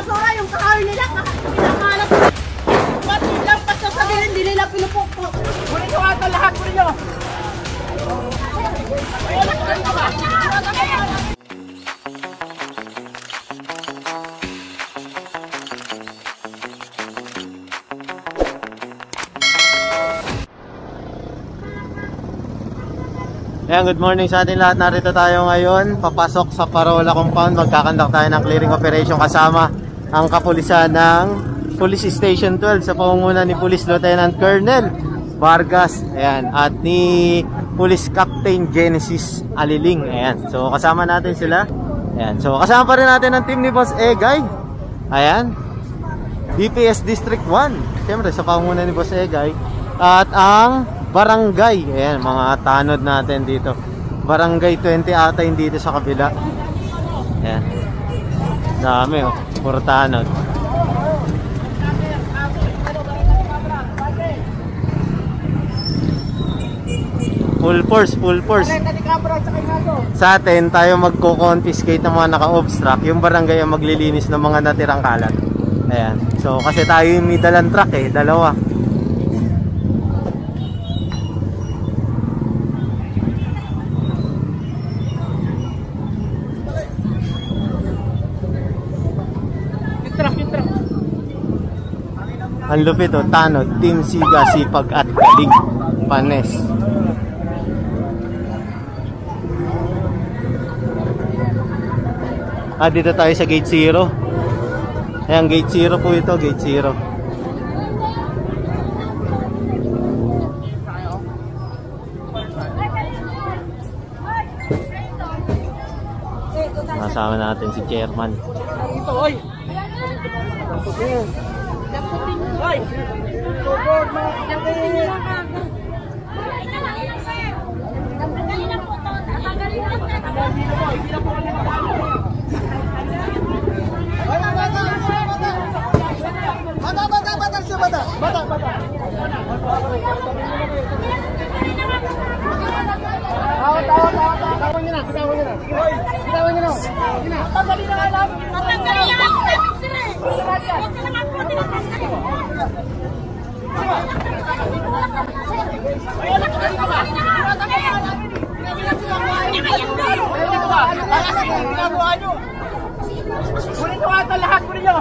basura, yung kahoy nila, pinakalat. Ba't nilampas na sa bilin, hindi nila pinupukpok. Kunin nyo ata lahat, kunin nyo. Ayan, good morning sa ating lahat. Narito tayo ngayon, papasok sa Parola Compound. Magkakandak tayo ng clearing operation kasama ang kapulisan ng Police Station 12 sa pamumuno ni Police Lieutenant Colonel Vargas, ayan, at ni Police Captain Genesis Aliling. Ayan, so kasama natin sila. Ayan, so kasama pa rin natin ang team ni Boss Egay. Ayan, DPS District 1, siyempre sa pamumuno ni Boss Egay. At ang Barangay, ayan, mga tanod natin dito. Barangay 20 ata yung dito sa kabila. Ayan, dami oh, puro tanod. Full force. Sa atin, tayo magko-confiscate ng mga naka-obstruct. Yung barangay ang maglilinis ng mga natirang kalat. Ayan, so kasi tayo yung may dalang truck eh, dalawa. Ang lupit o, tanod, Team Siga, sipag at galing, panes. Dito tayo sa gate 0. Ayan, gate 0 po ito, gate 0. Kasama natin si Chairman. Kunin nyo ata lahat, kunin nyo.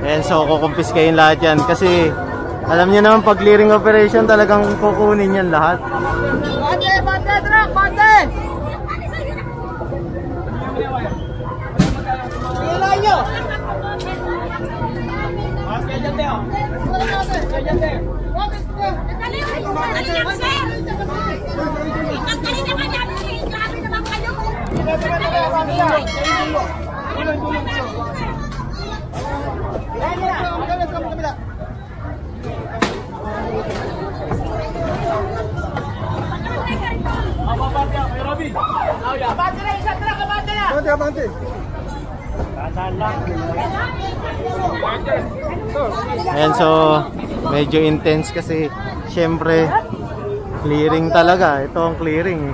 Ayan, so kukumpiskahin lahat yan kasi alam nyo naman pag clearing operation talagang kukunin yan lahat. Bate, truck, bate! Ilayin nyo! Ayan, so medyo intense kasi syempre clearing talaga. Ito ang clearing.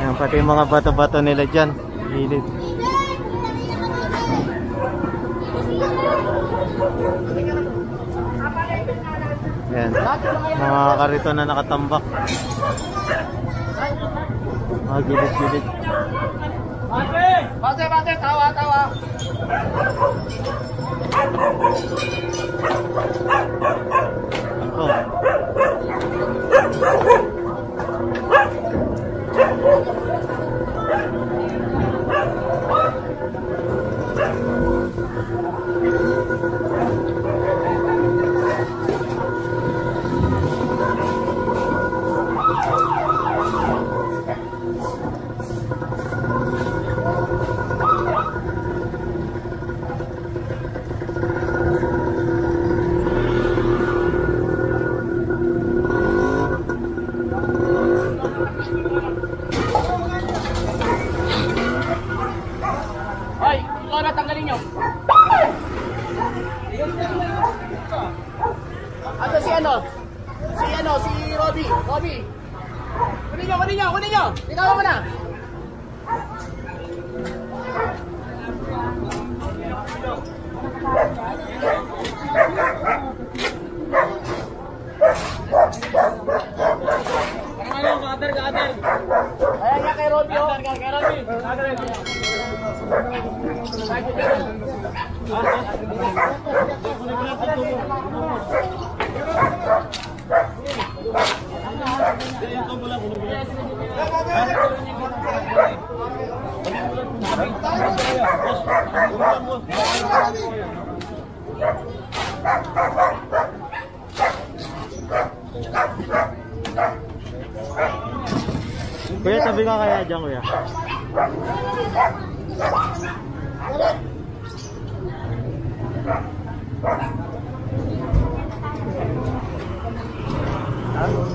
Ayan, pati mga bato-bato nila dyan gilid. Ayan, mga karito na nakatambak. Mga gilid-gilid. Bate, tawa. Si Robby. Kunin nyo. Ikaw mo na. Kuya, tabi ka kaya dyan, kuya.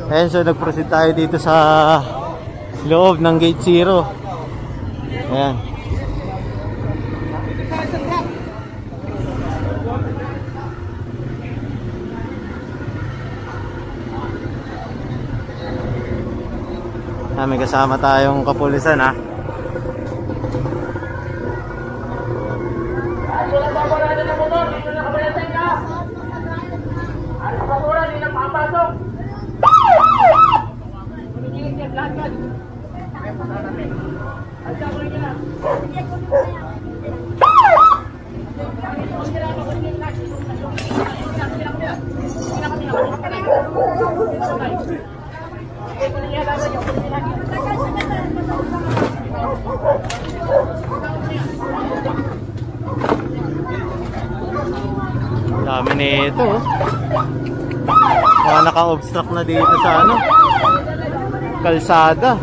Ayan, so nag-proceed tayo dito sa loob ng Gate 0. Ayan. May kasama tayong kapulisan, ha. Dami nito. Mga naka-obstruct na dito sa ano, kalsada.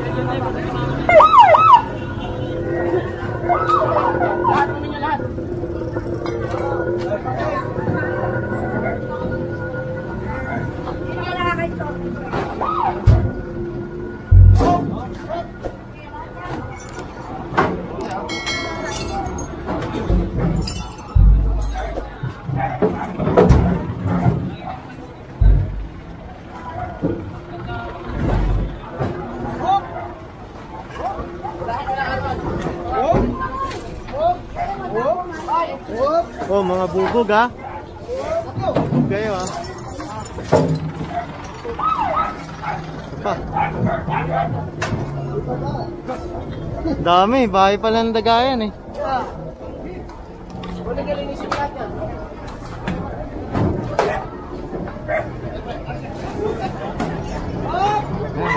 Oh, mga bubog, ha. Bubog kayo, ha. Pa. Dami, bahay pala ng dagayan, eh.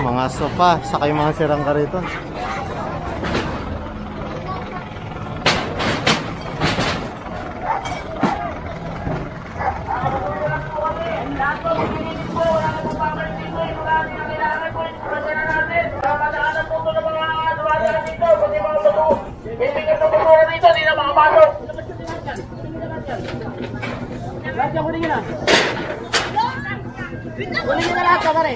Mga sopa, saka yung mga sirang kariton. Kunin na lahat, pare.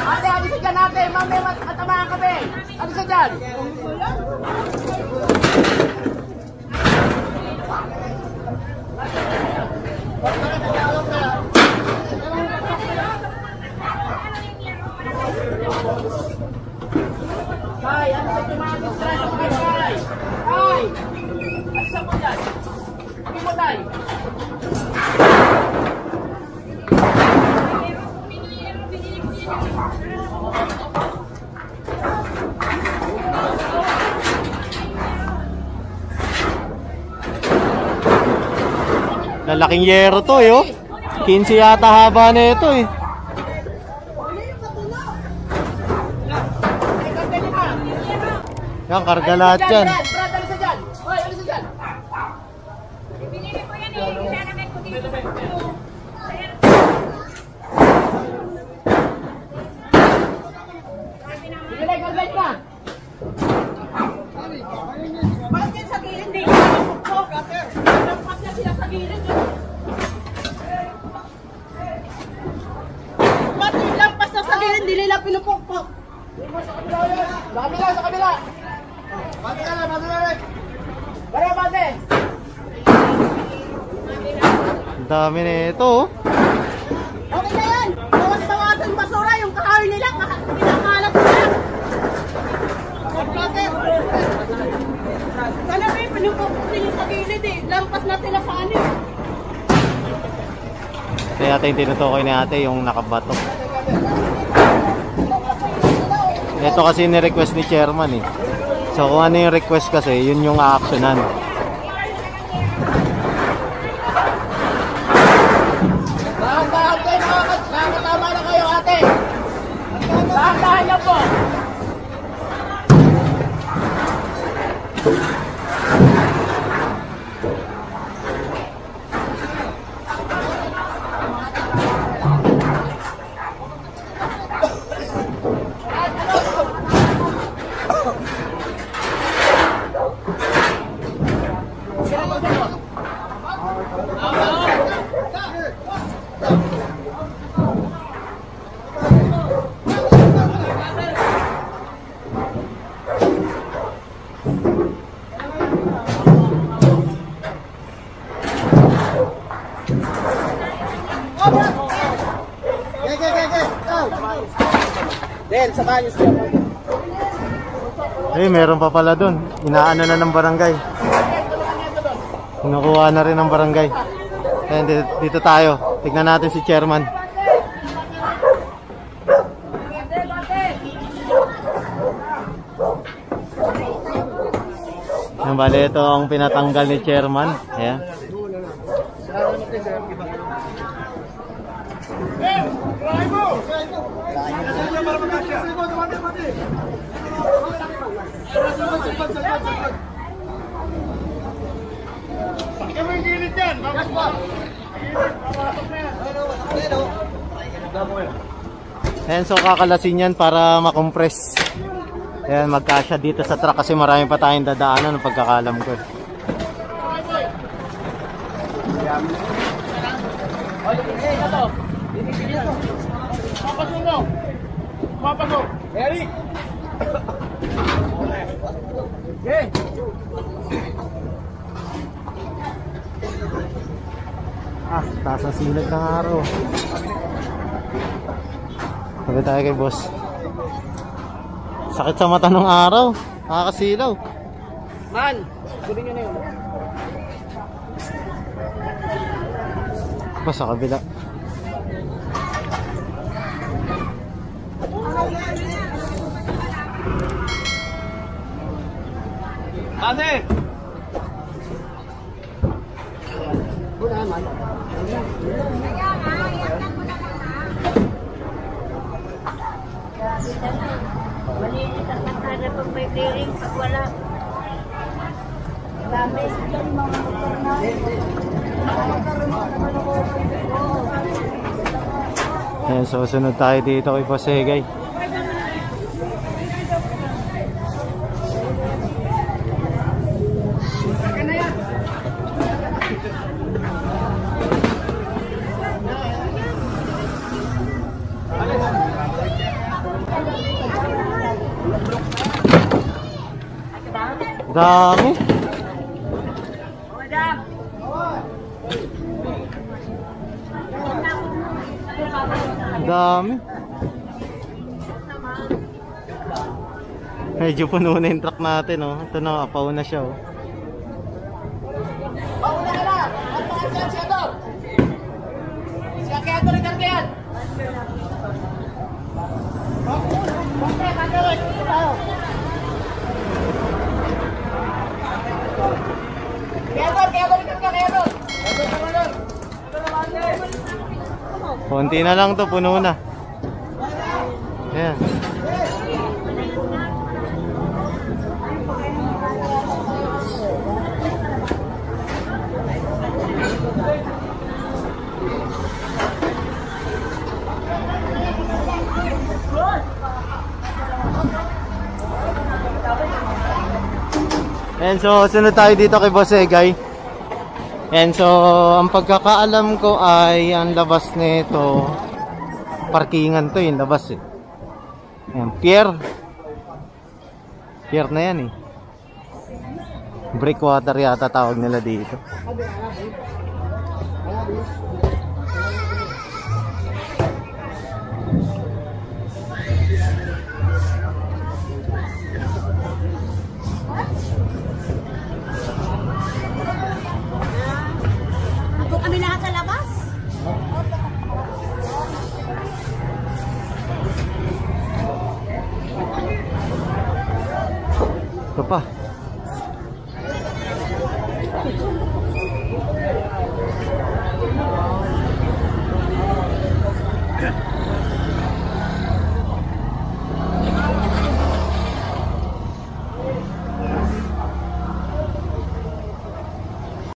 Ate, alis ka dyan, ate. Mami, matamaan ka, be. Alis ka dyan. Ay, ano sa mga distress? Ay! Alis ako dyan. Hindi mo tayo. Lalaking yero to, yo. 15 yata haba na ito, eh. Yan, karga lahat yan. Brad, alis ka dyan. Hoy, alis ka dyan. Pinili ko yan, eh. Ilalagay ko dito. Bigilay, gagawin ka. Bakit yan sa gilid? Hindi. Nagpas na sila sa gilid. Bakit lampas na sa gilid? Hindi nila pinupukpok. Sa kabila, sa kabila. Bate ka lang, bate ka lang. Bara, bate. Ang dami na ito, oh. Okay na yan. Bawas-bawasan basura. Yung kahoy nila, pinakalat nila. Sana may pinupukpok nila sa gilid, eh. Lampas na sila sa ano. Kaya ate yung tinutukoy ni ate yung nakabato. Ito kasi ni-request ni chairman eh. So kung ano yung request kasi, yun yung a-actionan. Ate, nakakatama na kayo, ate. Dahan-dahan niyo po. Den, samahan niyo siya. Eh, meron pa pala dun. Inaano na ng barangay. Kinukuha na rin ng barangay. Ayan, dito tayo. Tignan natin si chairman. Ayan, bali ito ang pinatanggal ni chairman. Ayan. Ayan, so kakalasin yan para makompress. Ayan, magkasya dito sa truck kasi marami pa tayong dadaanan ng pagkakalam ko. Eric! Okay. Ah, taas ang sinag ng araw. Sabi tayo kay boss. Sakit sa mata ng araw. Nakakasilaw. Man, kunin nyo na yun. Boss, sa kabila. Ate! Malinis ang matana pag may clearing, pag wala. Dami. Ayan, so sunod tayo dito kay Boss Egay. Dami. Dami. Medyo puno na yung truck natin, oh. Ito na, pauna siya, oh. Pauna ka na! At pangat siya to! Siya kaya ito rin kardiyan! Bakit? Bakit? Tayo! Konti na lang to, puno na. Ayan. And so, sunod tayo dito kay Boss Egay. And so, ang pagkakaalam ko ay ang labas nito, parkingan to yung labas eh. Ayan, pier. Pier na yan eh. Breakwater yata tawag nila dito. Kami lahat sa labas. pa.